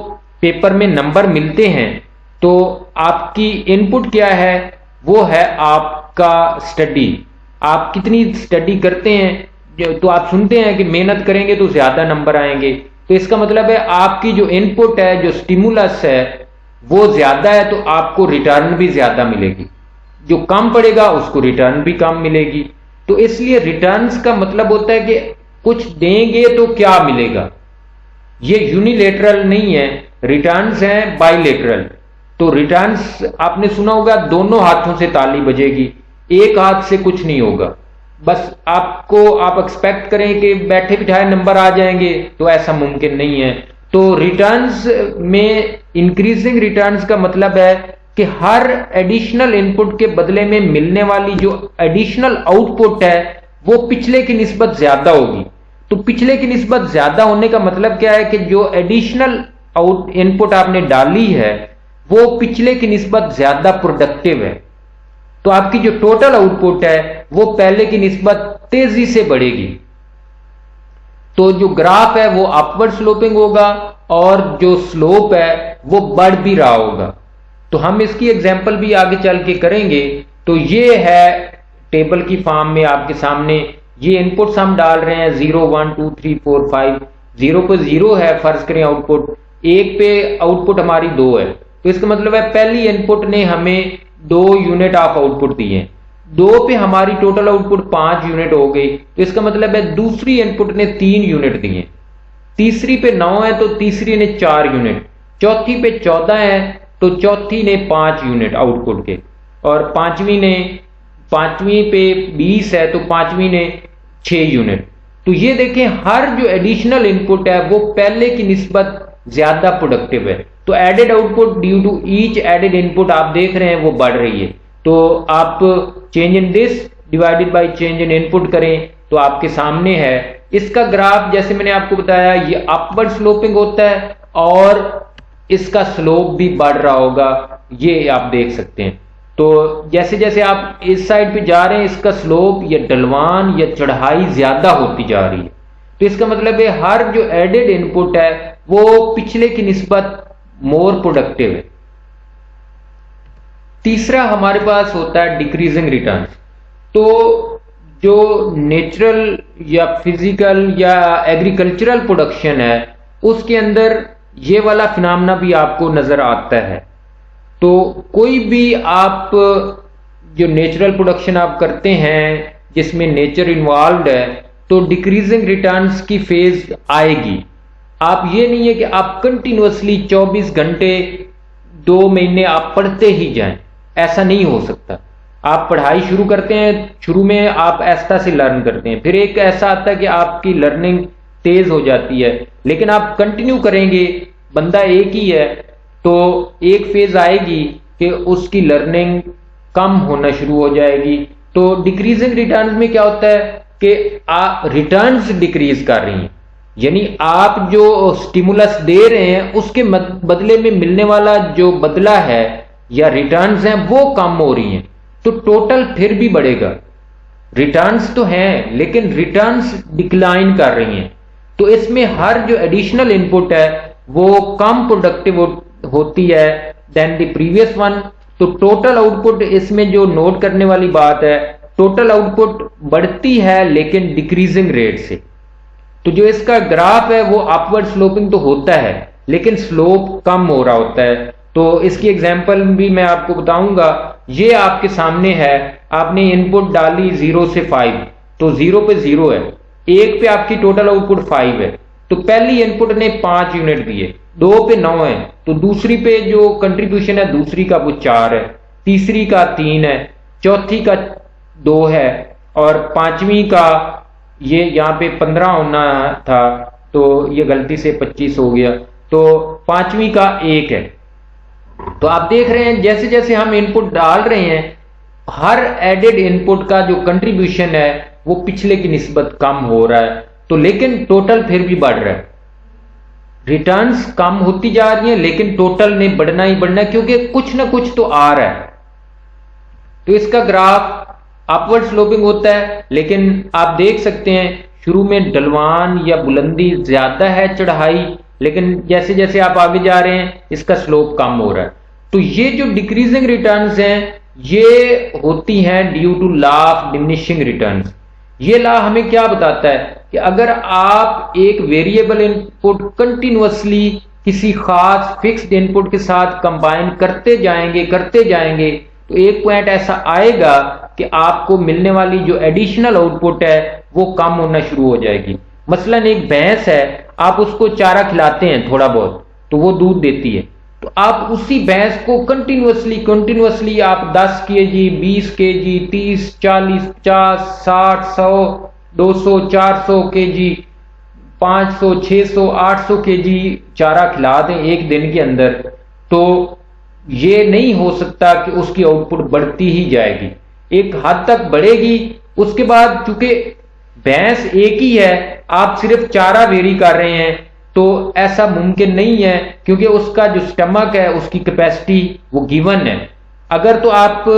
पेपर में नंबर मिलते हैं तो आपकी इनपुट क्या है, वो है आपका स्टडी। आप कितनी स्टडी करते हैं, तो आप सुनते हैं कि मेहनत करेंगे तो ज्यादा नंबर आएंगे, तो इसका मतलब है आपकी जो इनपुट है, जो स्टिमुलस है वो ज्यादा है तो आपको रिटर्न भी ज्यादा मिलेगी। जो कम पड़ेगा उसको रिटर्न भी कम मिलेगी। तो इसलिए रिटर्न्स का मतलब होता है कि कुछ देंगे तो क्या मिलेगा। ये यूनिलेटरल नहीं है, रिटर्न्स हैं बाइलेटरल। तो रिटर्न्स आपने सुना होगा दोनों हाथों से ताली बजेगी, एक हाथ से कुछ नहीं होगा। बस आप एक्सपेक्ट करें कि बैठे बिठाए नंबर आ जाएंगे, तो ऐसा मुमकिन नहीं है। तो रिटर्न्स में इंक्रीजिंग रिटर्न्स का मतलब है कि हर एडिशनल इनपुट के बदले में मिलने वाली जो एडिशनल आउटपुट है वो पिछले की निस्बत ज्यादा होगी। तो पिछले की निस्बत ज्यादा होने का मतलब क्या है कि जो एडिशनल इनपुट आपने डाली है वो पिछले की निस्बत ज्यादा प्रोडक्टिव है। तो आपकी जो टोटल आउटपुट है वो पहले की निस्बत तेजी से बढ़ेगी। तो जो ग्राफ है वो अपवर्ड स्लोपिंग होगा और जो स्लोप है वो बढ़ भी रहा होगा। तो हम इसकी एग्जांपल भी आगे चल के करेंगे। तो ये है टेबल की फॉर्म में आपके सामने, ये इनपुट्स हम डाल रहे हैं 0 1 2 3 4 5। 0 पे 0 है, फर्ज करें आउटपुट, 1 पे आउटपुट हमारी 2 है। तो इसका मतलब है पहली इनपुट ने हमें 2 यूनिट ऑफ आउटपुट दिए, 2 पे हमारी टोटल आउटपुट 5 यूनिट हो गई। तो इसका मतलब है दूसरी इनपुट ने 3 यूनिट दिए, तीसरी पे 9 है तो तीसरी ने 4 यूनिट, चौथी पे 14 है तो चौथी ने 5 यूनिट आउटपुट के, और पांचवी पे 20 है तो पांचवी ने 6 यूनिट। तो ये देखें हर जो एडिशनल इनपुट है वो पहले की निस्बत ज्यादा प्रोडक्टिव है। तो added output due to each added input आप देख रहे हैं वो बढ़ रही है। तो आप change in this divided by change in input करें तो आपके सामने है इसका ग्राफ। जैसे मैंने आपको बताया ये अपवर्ड स्लोपिंग होता है और इसका स्लोप भी बढ़ रहा होगा, ये आप देख सकते हैं। तो जैसे जैसे आप इस साइड पे जा रहे हैं इसका स्लोप या ढलवान या चढ़ाई ज्यादा होती जा रही है। तो इसका मतलब है हर जो एडेड इनपुट है वो पिछले की निस्बत मोर प्रोडक्टिव है। तीसरा हमारे पास होता है डिक्रीजिंग रिटर्न्स। तो जो नेचुरल या फिजिकल या एग्रीकल्चरल प्रोडक्शन है उसके अंदर ये वाला फिनोमेना भी आपको नजर आता है। तो कोई भी आप जो नेचुरल प्रोडक्शन आप करते हैं जिसमें नेचर इन्वॉल्व है तो डिक्रीजिंग रिटर्न्स की फेज आएगी। आप ये नहीं है कि आप कंटिन्यूअसली 24 घंटे 2 महीने आप पढ़ते ही जाएं, ऐसा नहीं हो सकता। आप पढ़ाई शुरू करते हैं, शुरू में आप ऐसा से लर्न करते हैं, फिर एक ऐसा आता है कि आपकी लर्निंग तेज हो जाती है, लेकिन आप कंटिन्यू करेंगे, बंदा एक ही है तो एक फेज आएगी कि उसकी लर्निंग कम होना शुरू हो जाएगी। तो डिक्रीजिंग रिटर्न्स में क्या होता है कि आप रिटर्न्स डिक्रीज कर रही हैं, यानी आप जो स्टिमुलस दे रहे हैं उसके बदले में मिलने वाला जो बदला है या रिटर्न्स हैं वो कम हो रही हैं। तो टोटल फिर भी बढ़ेगा, रिटर्न्स तो हैं लेकिन रिटर्न्स डिक्लाइन कर रही हैं। तो इसमें हर जो एडिशनल इनपुट है वो कम प्रोडक्टिव होती है देन द प्रीवियस वन। तो टोटल आउटपुट इसमें जो नोट करने वाली बात है, टोटल आउटपुट बढ़ती है लेकिन डिक्रीजिंग रेट से। तो जो इसका ग्राफ है वो अपवर्ड स्लोपिंग तो होता है लेकिन स्लोप कम हो रहा होता है। तो इसकी एग्जांपल भी मैं आपको बताऊंगा। ये आपके सामने है, आपने इनपुट डाली 0 से 5, तो 0 पे 0 है, 1 पे आपकी टोटल आउटपुट 5 है। तो पहली इनपुट ने 5 यूनिट दिए, 2 पे 9 है, तो दूसरी पे जो कंट्रीब्यूशन है दूसरी का वो 4 है, तीसरी का 3 है, चौथी का 2 है और पांचवी का ये यहाँ पे 15 होना था तो ये गलती से 25 हो गया, तो पांचवी का 1 है। तो आप देख रहे हैं जैसे जैसे हम इनपुट डाल रहे हैं हर एडेड इनपुट का जो कंट्रीब्यूशन है वो पिछले की निस्बत कम हो रहा है। तो लेकिन टोटल फिर भी बढ़ रहा है। रिटर्न्स कम होती जा रही हैं लेकिन टोटल ने बढ़ना ही बढ़ना है, क्योंकि कुछ ना कुछ तो आ रहा है। तो इसका ग्राफ अपवर्ड स्लोपिंग होता है, लेकिन आप देख सकते हैं शुरू में ढलवान या बुलंदी ज्यादा है चढ़ाई, लेकिन जैसे जैसे आप आगे जा रहे हैं इसका स्लोप कम हो रहा है। तो ये जो डिक्रीजिंग रिटर्न्स हैं ये होती हैं due to law of diminishing returns. ये लॉ हमें क्या बताता है कि अगर आप एक वेरिएबल इनपुट कंटिन्यूअसली किसी खास फिक्स्ड इनपुट के साथ कंबाइन करते जाएंगे तो एक पॉइंट ऐसा आएगा कि आपको मिलने वाली जो एडिशनल आउटपुट है वो कम होना शुरू हो जाएगी। मसलन एक भैंस है, आप उसको चारा खिलाते हैं थोड़ा बहुत तो वो दूध देती है, तो आप उसी भैंस को कंटिन्यूअसली आप 10 केजी, 20 केजी, 30, 40, 50, 60, 100, 200, 400 केजी, 500, 600, 800 केजी चारा खिला दें एक दिन के अंदर, तो ये नहीं हो सकता कि उसकी आउटपुट बढ़ती ही जाएगी। एक हद तक बढ़ेगी, उसके बाद चूंकि भैंस एक ही है, आप सिर्फ चारा वेरी कर रहे हैं, तो ऐसा मुमकिन नहीं है, क्योंकि उसका जो स्टमक है उसकी कैपेसिटी वो गिवन है। अगर तो आप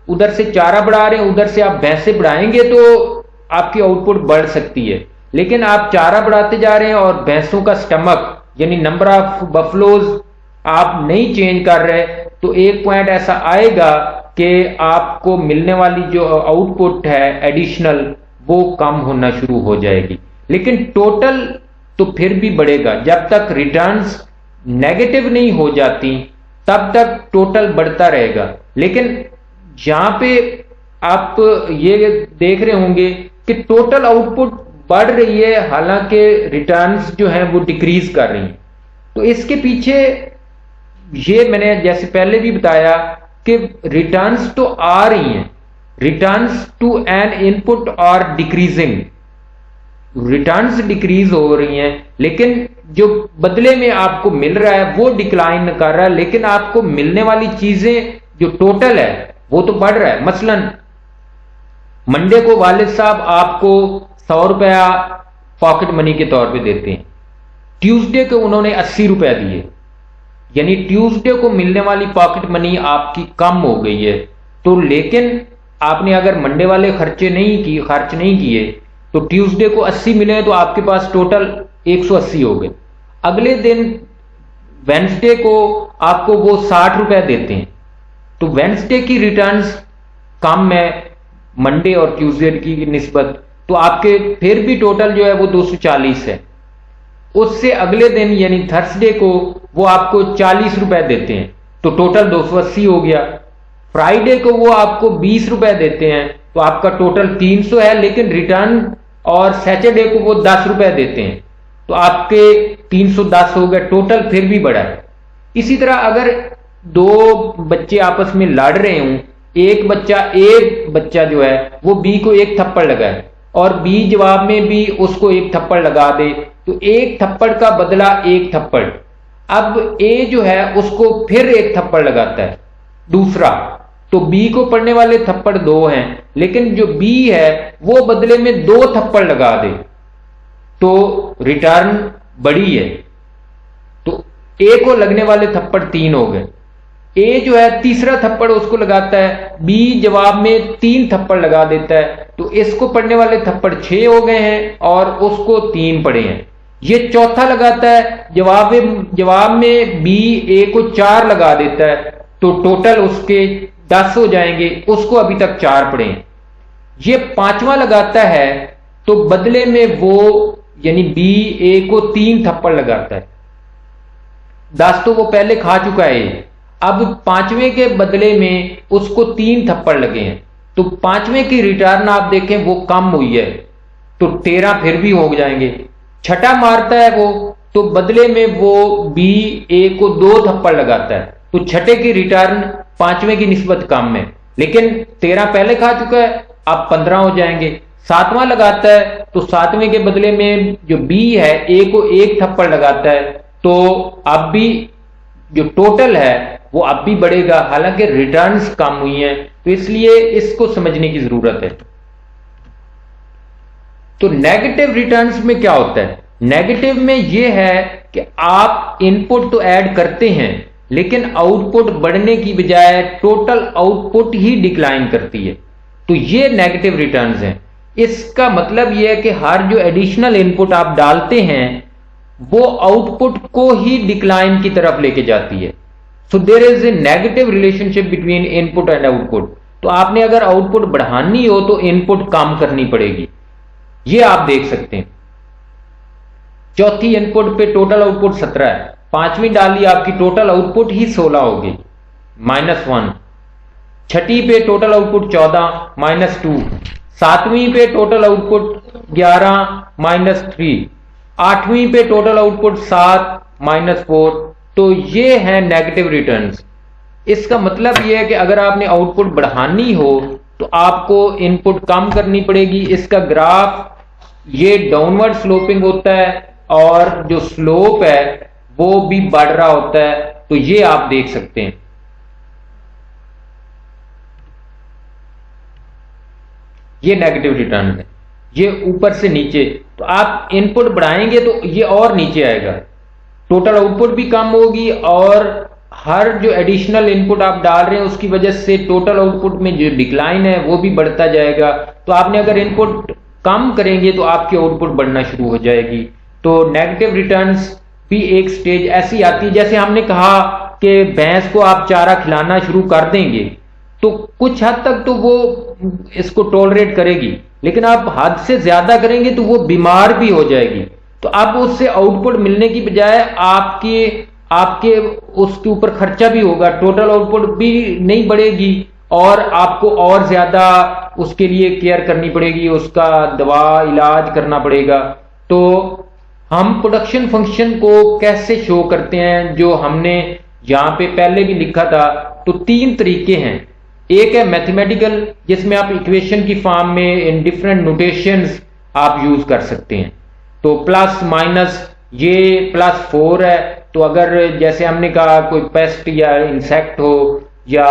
उधर से चारा बढ़ा रहे हैं, उधर से आप भैंसे बढ़ाएंगे तो आपकी आउटपुट बढ़ सकती है, लेकिन आप चारा बढ़ाते जा रहे हैं और भैंसों का स्टमक यानी नंबर ऑफ बफलोज आप नहीं चेंज कर रहे, तो एक पॉइंट ऐसा आएगा कि आपको मिलने वाली जो आउटपुट है एडिशनल वो कम होना शुरू हो जाएगी। लेकिन टोटल तो फिर भी बढ़ेगा, जब तक रिटर्न्स नेगेटिव नहीं हो जाती तब तक टोटल बढ़ता रहेगा। लेकिन यहां पे आप ये देख रहे होंगे कि टोटल आउटपुट बढ़ रही है, हालांकि रिटर्न्स जो है वो डिक्रीज कर रही हैं। तो इसके पीछे ये मैंने जैसे पहले भी बताया कि रिटर्न्स तो आ रही हैं, रिटर्न्स टू एन इनपुट और डिक्रीजिंग, रिटर्न्स डिक्रीज हो रही हैं, लेकिन जो बदले में आपको मिल रहा है वो डिक्लाइन कर रहा है, लेकिन आपको मिलने वाली चीजें जो टोटल है वो तो बढ़ रहा है। मसलन मंडे को वालिद साहब आपको 100 रुपया पॉकेट मनी के तौर पे देते हैं, ट्यूसडे को उन्होंने 80 रुपया दिए, यानी ट्यूसडे को मिलने वाली पॉकेट मनी आपकी कम हो गई है। तो लेकिन आपने अगर मंडे वाले खर्च नहीं किए तो ट्यूसडे को 80 मिले तो आपके पास टोटल 180 हो गए। अगले दिन वेंसडे को आपको वो 60 रुपए देते हैं, तो वेंसडे की रिटर्न्स कम है मंडे और ट्यूसडे की निस्बत, तो आपके फिर भी टोटल जो है वो 240 है। उससे अगले दिन यानी थर्सडे को वो आपको 40 रुपए देते हैं, तो टोटल 280 हो गया। फ्राइडे को वो आपको 20 रुपए देते हैं, तो आपका टोटल 300 है, लेकिन रिटर्न और सैटरडे को वो 10 रुपए देते हैं, तो आपके 310 हो गए, टोटल फिर भी बढ़ा है। इसी तरह अगर दो बच्चे आपस में लड़ रहे हों, एक बच्चा जो है वो बी को एक थप्पड़ लगाए और बी जवाब में भी उसको एक थप्पड़ लगा दे, तो एक थप्पड़ का बदला एक थप्पड़। अब ए जो है उसको फिर एक थप्पड़ लगाता है दूसरा, तो बी को पड़ने वाले थप्पड़ 2 हैं, लेकिन जो बी है वो बदले में 2 थप्पड़ लगा दे, तो रिटर्न बड़ी है, तो ए को लगने वाले थप्पड़ 3 हो गए। ए जो है तीसरा थप्पड़ उसको लगाता है, बी जवाब में 3 थप्पड़ लगा देता है, तो इसको पड़ने वाले थप्पड़ 6 हो गए हैं और उसको 3 पड़े हैं। ये चौथा लगाता है, जवाब में बी ए को 4 लगा देता है, तो टोटल उसके 10 हो जाएंगे, उसको अभी तक 4 पड़े हैं। ये पांचवा लगाता है, तो बदले में वो यानी बी ए को 3 थप्पड़ लगाता है, 10 तो वो पहले खा चुका है, अब पांचवें के बदले में उसको 3 थप्पड़ लगे हैं, तो पांचवें की रिटर्न आप देखें वो कम हुई है, तो 13 फिर भी हो जाएंगे। छठा मारता है वो, तो बदले में वो बी ए को 2 थप्पड़ लगाता है, तो छठे की रिटर्न पांचवें की निस्बत कम है, लेकिन 13 पहले खा चुका है, अब 15 हो जाएंगे। सातवां लगाता है, तो सातवें के बदले में जो बी है ए को 1 थप्पड़ लगाता है, तो अब भी जो टोटल है वो अब भी बढ़ेगा, हालांकि रिटर्न्स कम हुई हैं, तो इसलिए इसको समझने की जरूरत है। तो नेगेटिव रिटर्न्स में क्या होता है? नेगेटिव में यह है कि आप इनपुट तो ऐड करते हैं लेकिन आउटपुट बढ़ने की बजाय टोटल आउटपुट ही डिक्लाइन करती है, तो ये नेगेटिव रिटर्न्स हैं। इसका मतलब यह है कि हर जो एडिशनल इनपुट आप डालते हैं वो आउटपुट को ही डिक्लाइन की तरफ लेके जाती है। So there is a negative relationship between input and output. तो आपने अगर आउटपुट बढ़ानी हो तो इनपुट कम करनी पड़ेगी, ये आप देख सकते हैं। चौथी इनपुट पे टोटल आउटपुट 17 है, पांचवी डाली आपकी टोटल आउटपुट ही 16 होगी, -1। छठी पे टोटल आउटपुट 14, -2। सातवीं पे टोटल आउटपुट 11, -3। आठवीं पे टोटल आउटपुट 7, -4। तो ये है नेगेटिव रिटर्न्स। इसका मतलब यह है कि अगर आपने आउटपुट बढ़ानी हो तो आपको इनपुट कम करनी पड़ेगी। इसका ग्राफ ये डाउनवर्ड स्लोपिंग होता है और जो स्लोप है वो भी बढ़ रहा होता है, तो ये आप देख सकते हैं। ये नेगेटिव रिटर्न है, ये ऊपर से नीचे। तो आप इनपुट बढ़ाएंगे तो ये और नीचे आएगा, टोटल आउटपुट भी कम होगी और हर जो एडिशनल इनपुट आप डाल रहे हैं उसकी वजह से टोटल आउटपुट में जो डिक्लाइन है वो भी बढ़ता जाएगा। तो आपने अगर इनपुट कम करेंगे तो आपकी आउटपुट बढ़ना शुरू हो जाएगी। तो नेगेटिव रिटर्न्स भी एक स्टेज ऐसी आती है, जैसे हमने कहा कि भैंस को आप चारा खिलाना शुरू कर देंगे तो कुछ हद तक तो वो इसको टॉलरेट करेगी, लेकिन आप हद से ज्यादा करेंगे तो वो बीमार भी हो जाएगी। तो अब उससे आउटपुट मिलने की बजाय आपके उसके ऊपर खर्चा भी होगा, टोटल आउटपुट भी नहीं बढ़ेगी और आपको और ज्यादा उसके लिए केयर करनी पड़ेगी, उसका दवा इलाज करना पड़ेगा। तो हम प्रोडक्शन फंक्शन को कैसे शो करते हैं, जो हमने यहां पे पहले भी लिखा था। तो तीन तरीके हैं। एक है मैथमेटिकल, जिसमें आप इक्वेशन की फॉर्म में इन डिफरेंट नोटेशंस आप यूज कर सकते हैं। तो प्लस माइनस, ये +4 है, तो अगर जैसे हमने कहा कोई पेस्ट या इंसेक्ट हो या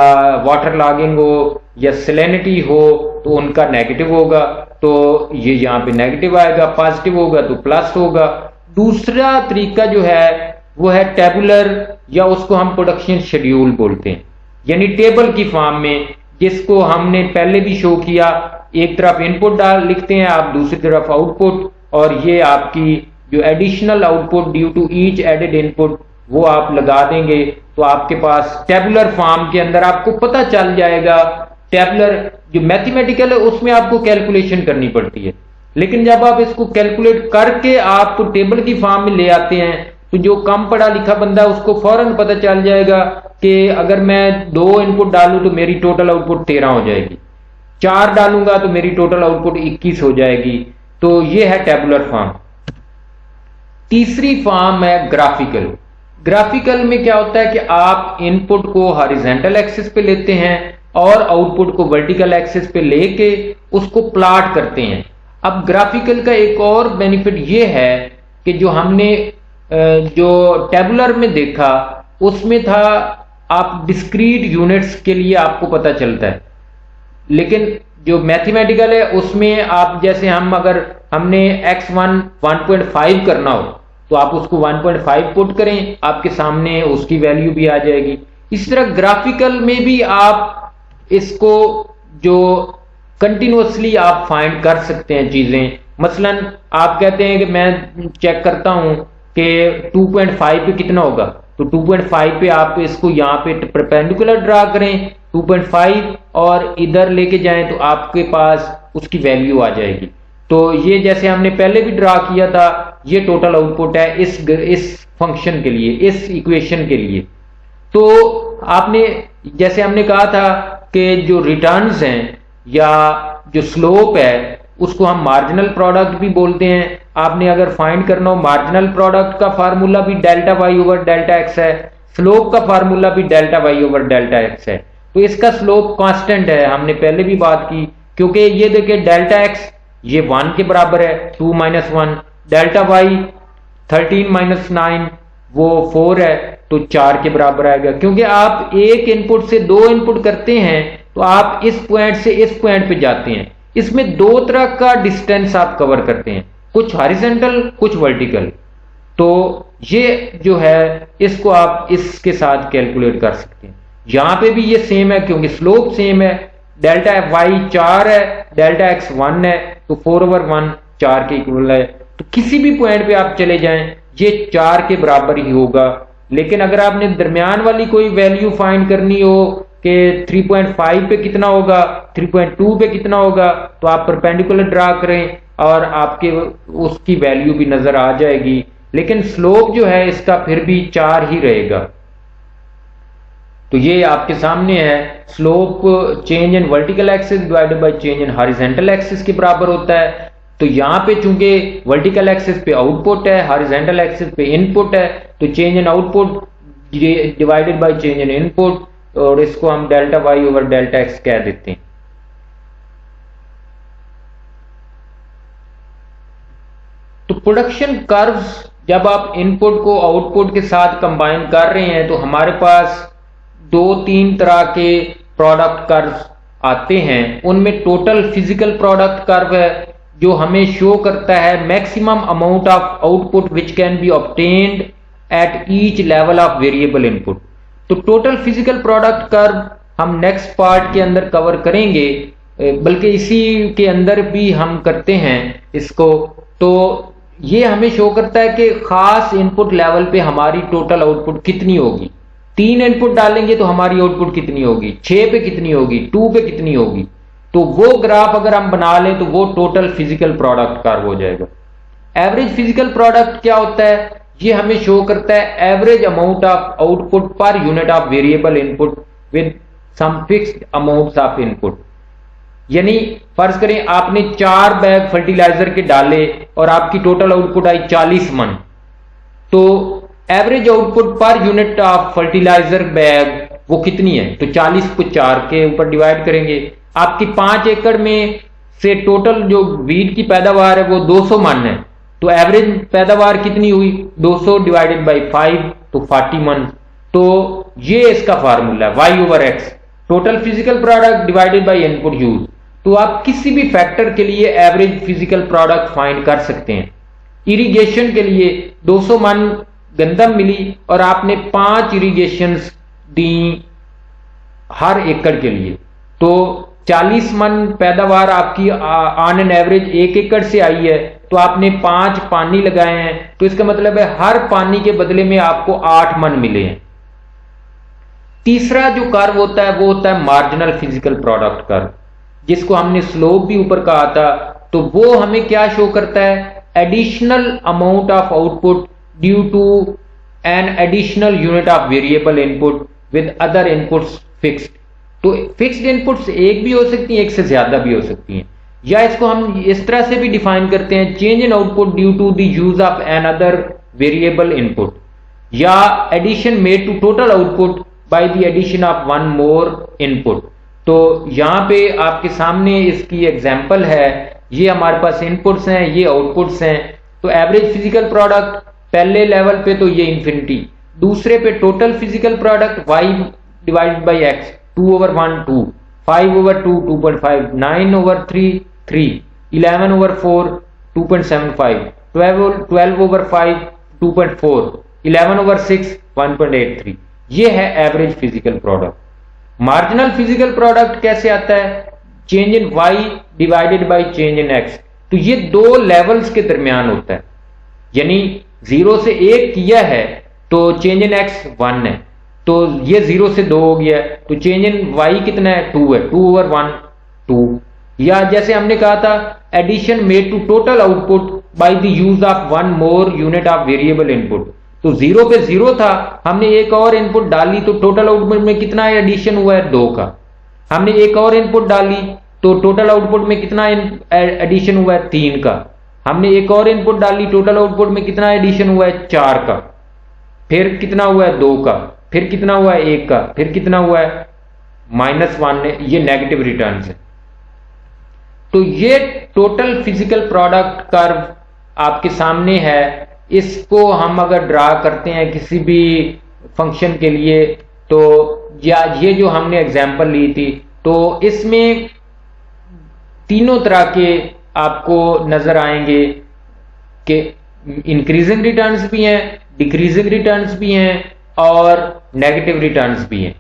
वाटर लॉगिंग हो या सैलिनिटी हो तो उनका नेगेटिव होगा, तो ये यहाँ पे नेगेटिव आएगा। पॉजिटिव होगा तो प्लस होगा। दूसरा तरीका जो है वो है टेबुलर, या उसको हम प्रोडक्शन शेड्यूल बोलते हैं, यानी टेबल की फॉर्म में, जिसको हमने पहले भी शो किया। एक तरफ इनपुट डाल लिखते हैं आप, दूसरी तरफ आउटपुट, और ये आपकी जो additional output due to each added input वो आप लगा देंगे तो आपके पास टेबुलर फॉर्म के अंदर आपको पता चल जाएगा। टेबुलर जो मैथमेटिकल है उसमें आपको कैलकुलेशन करनी पड़ती है, लेकिन जब आप इसको कैलकुलेट करके आप टेबल की फॉर्म में ले आते हैं तो जो कम पढ़ा लिखा बंदा है उसको फौरन पता चल जाएगा कि अगर मैं 2 इनपुट डालूं तो मेरी टोटल आउटपुट 13 हो जाएगी, 4 डालूंगा तो मेरी टोटल आउटपुट 21 हो जाएगी। तो ये है टेबुलर फॉर्म। तीसरी फॉर्म है ग्राफिकल। ग्राफिकल में क्या होता है कि आप इनपुट को हॉरिजॉन्टल एक्सिस पे लेते हैं और आउटपुट को वर्टिकल एक्सिस पे लेके उसको प्लॉट करते हैं। अब ग्राफिकल का एक और बेनिफिट ये है कि जो हमने जो टेबुलर में देखा उसमें था आप डिस्क्रीट यूनिट्स के लिए आपको पता चलता है, लेकिन जो मैथमेटिकल है उसमें आप जैसे अगर हमने x1 1.5 करना हो तो आप उसको 1.5 पुट करें, आपके सामने उसकी वैल्यू भी आ जाएगी। इस तरह ग्राफिकल में भी आप इसको जो कंटिन्यूअसली आप फाइंड कर सकते हैं चीजें। मसलन आप कहते हैं कि मैं चेक करता हूं कि 2.5 पे कितना होगा, तो 2.5 पे आप इसको यहाँ पे परपेंडिकुलर ड्रा करें 2.5 और इधर लेके जाएं तो आपके पास उसकी वैल्यू आ जाएगी। तो ये जैसे हमने पहले भी ड्रा किया था, ये टोटल आउटपुट है इस फंक्शन के लिए, इस इक्वेशन के लिए। तो आपने जैसे हमने कहा था कि जो रिटर्न्स हैं या जो स्लोप है उसको हम मार्जिनल प्रोडक्ट भी बोलते हैं। आपने अगर फाइंड करना हो, मार्जिनल प्रोडक्ट का फार्मूला भी delta Y over delta X है, स्लोप का फार्मूला भी delta Y over delta X है। तो इसका स्लोप कांस्टेंट है, हमने पहले भी बात की, क्योंकि ये देखिए डेल्टा एक्स ये 1 के बराबर है, 2 - 1, डेल्टा वाई 13 - 9 वो 4 है तो 4 के बराबर आएगा। क्योंकि आप एक इनपुट से 2 इनपुट करते हैं तो आप इस पॉइंट से इस पॉइंट पे जाते हैं, इसमें दो तरह का डिस्टेंस आप कवर करते हैं, कुछ हॉरिजॉन्टल कुछ वर्टिकल। तो ये जो है इसको आप इसके साथ कैलकुलेट कर सकते हैं। यहां पे भी ये सेम है क्योंकि स्लोप सेम है, डेल्टा वाई 4 है, डेल्टा एक्स 1 है, तो 4/1 4 के इक्वल है। तो किसी भी पॉइंट पे आप चले जाएं ये 4 के बराबर ही होगा। लेकिन अगर आपने दरमियान वाली कोई वैल्यू फाइंड करनी हो कि 3.5 पे कितना होगा, 3.2 पे कितना होगा, तो आप परपेंडिकुलर ड्रा करें और आपके उसकी वैल्यू भी नजर आ जाएगी। लेकिन स्लोप जो है इसका फिर भी 4 ही रहेगा। तो ये आपके सामने है, slope change in vertical axis divided by change in horizontal axis के बराबर होता है। तो यहां पे चूंकि वर्टिकल एक्सिस पे आउटपुट है, हॉरिजॉन्टल एक्सिस पे इनपुट है, तो change in output divided by change in input, और इसको हम delta Y over delta X कह देते हैं। तो प्रोडक्शन कर्व्स जब आप इनपुट को आउटपुट के साथ कंबाइन कर रहे हैं तो हमारे पास 2-3 तरह के प्रोडक्ट कर्व्स आते हैं। उनमें टोटल फिजिकल प्रोडक्ट कर्व है जो हमें शो करता है maximum amount of output which can be obtained at each level of variable input. तो टोटल फिजिकल प्रोडक्ट कर्व हम नेक्स्ट पार्ट के अंदर कवर करेंगे, बल्कि इसी के अंदर भी हम करते हैं इसको। तो ये हमें शो करता है कि खास इनपुट लेवल पे हमारी टोटल आउटपुट कितनी होगी। 3 इनपुट डालेंगे तो हमारी आउटपुट कितनी होगी, 6 पे कितनी होगी, 2 पे कितनी होगी। तो वो ग्राफ अगर हम बना लें तो वो टोटल फिजिकल प्रोडक्ट कर्व हो जाएगा। एवरेज फिजिकल प्रोडक्ट क्या होता है, ये हमें शो करता है average amount of output per unit of variable input with some fixed amounts of input. यानी फर्ज करें आपने 4 बैग फर्टिलाइजर के डाले और आपकी टोटल आउटपुट आई 40 मन, तो average output per unit of fertiliser bag वो कितनी है, तो 40 को 4 के ऊपर डिवाइड करेंगे। आपकी 5 एकड़ में से टोटल जो वीट की पैदावार है वो 200 मन है, तो एवरेज पैदावार कितनी हुई, 200 डिवाइडेड बाई 5, तो 40 मन। तो ये इसका फार्मूला है y over x, total physical product divided by input use. तो आप किसी भी फैक्टर के लिए एवरेज फिजिकल प्रोडक्ट फाइंड कर सकते हैं। इरिगेशन के लिए 200 मन गंदम मिली और आपने 5 इरिगेशन दी हर एकड़ के लिए, तो 40 मन पैदावार आपकी ऑन एन एवरेज 1 एकड़ से आई है, तो आपने 5 पानी लगाए हैं, तो इसका मतलब है हर पानी के बदले में आपको 8 मन मिले हैं। तीसरा जो कर्व होता है वो होता है मार्जिनल फिजिकल प्रोडक्ट कर्व, जिसको हमने स्लोप भी ऊपर कहा था। तो वो हमें क्या शो करता है, additional amount of output due to an additional unit of variable input with other inputs fixed. तो फिक्स्ड इनपुट्स एक भी हो सकती हैं, एक से ज्यादा भी हो सकती हैं, या इसको हम इस तरह से भी डिफाइन करते हैं, change in output due to the use of an other variable input, या addition made to total output by the addition of one more input. तो यहां पे आपके सामने इसकी एग्जांपल है, ये हमारे पास इनपुट्स हैं, ये आउटपुट्स हैं। तो एवरेज फिजिकल प्रोडक्ट पहले लेवल पे तो ये इंफिनिटी, दूसरे पे total physical product y divided by x, 2/1 2, 5/2 2.5, 9/3 3, 11/4 2.75, 12/5 2.4, 11/6 1.83। ये है average physical product. Marginal physical product कैसे आता है, change in y divided by change in x। तो ये 2 लेवल्स के दरमियान होता है, यानी 0 से 1 किया है तो चेंज इन x 1 है, तो ये 0 से 2 हो गया, तो चेंज इन y कितना है, 2 है, 2/1 2। या जैसे हमने कहा था addition made to total output by the use of one more unit of variable input. तो 0 पे 0 था, हमने एक और इनपुट डाली तो टोटल आउटपुट में कितना एडिशन हुआ है, 2 का। हमने एक और इनपुट डाली तो टोटल आउटपुट में कितना एडिशन हुआ है, 3 का। हमने एक और इनपुट डाली, टोटल आउटपुट में कितना एडिशन हुआ है, 4 का। फिर कितना हुआ है, 2 का। फिर कितना हुआ है, 1 का। फिर कितना हुआ है, -1 है। ये नेगेटिव रिटर्न है। तो ये टोटल फिजिकल प्रोडक्ट कर्व आपके सामने है। इसको हम अगर ड्रा करते हैं किसी भी फंक्शन के लिए, तो या ये जो हमने एग्जांपल ली थी, तो इसमें तीनों तरह के आपको नजर आएंगे कि इंक्रीजिंग रिटर्न्स भी हैं, डिक्रीजिंग रिटर्न्स भी हैं और नेगेटिव रिटर्न्स भी हैं।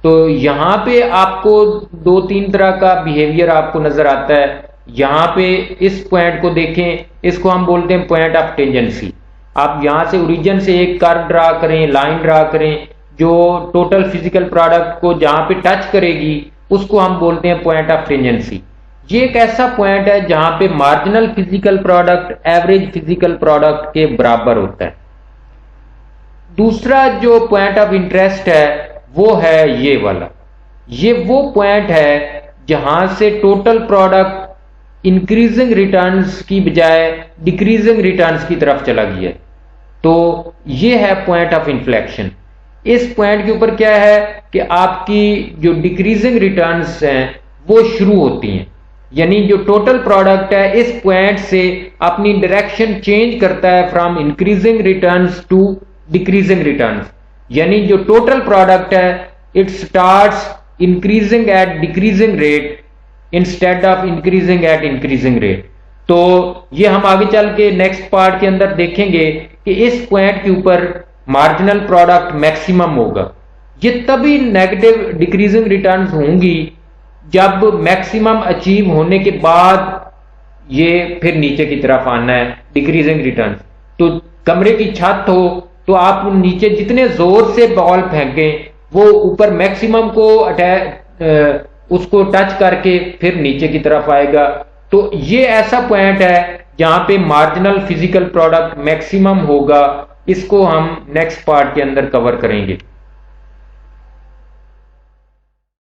तो यहां पे आपको दो तीन तरह का बिहेवियर आपको नजर आता है। यहां पे इस पॉइंट को देखें, इसको हम बोलते हैं पॉइंट ऑफ टेंजेंसी। आप यहां से ओरिजिन से एक कर्व ड्रा करें, लाइन ड्रा करें जो टोटल फिजिकल प्रोडक्ट को जहां पे टच करेगी उसको हम बोलते हैं पॉइंट ऑफ टेंजेंसी। ये एक ऐसा पॉइंट है जहां पे marginal physical product average physical product के बराबर होता है। दूसरा जो पॉइंट ऑफ इंटरेस्ट है वो है ये वाला। ये वो पॉइंट है जहां से टोटल प्रोडक्ट इंक्रीजिंग रिटर्न्स की बजाय डिक्रीजिंग रिटर्न्स की तरफ चला गया है। तो ये है पॉइंट ऑफ इन्फ्लेक्शन। इस पॉइंट के ऊपर क्या है कि आपकी जो डिक्रीजिंग रिटर्न्स हैं वो शुरू होती हैं, यानी जो टोटल प्रोडक्ट है इस पॉइंट से अपनी डायरेक्शन चेंज करता है from increasing returns to decreasing returns. यानी जो टोटल प्रोडक्ट है it starts increasing at decreasing rate instead of increasing at increasing rate. तो ये हम आगे चल के नेक्स्ट पार्ट के अंदर देखेंगे कि इस पॉइंट के ऊपर मार्जिनल प्रोडक्ट मैक्सिमम होगा। ये तभी नेगेटिव डिक्रीजिंग रिटर्न्स होंगी जब मैक्सिमम अचीव होने के बाद ये फिर नीचे की तरफ आना है डिक्रीजिंग रिटर्न्स। तो कमरे की छत हो तो आप नीचे जितने जोर से बॉल फेंकें वो ऊपर मैक्सिमम को उसको टच करके फिर नीचे की तरफ आएगा। तो ये ऐसा पॉइंट है जहां पे मार्जिनल फिजिकल प्रोडक्ट मैक्सिमम होगा। इसको हम नेक्स्ट पार्ट के अंदर कवर करेंगे।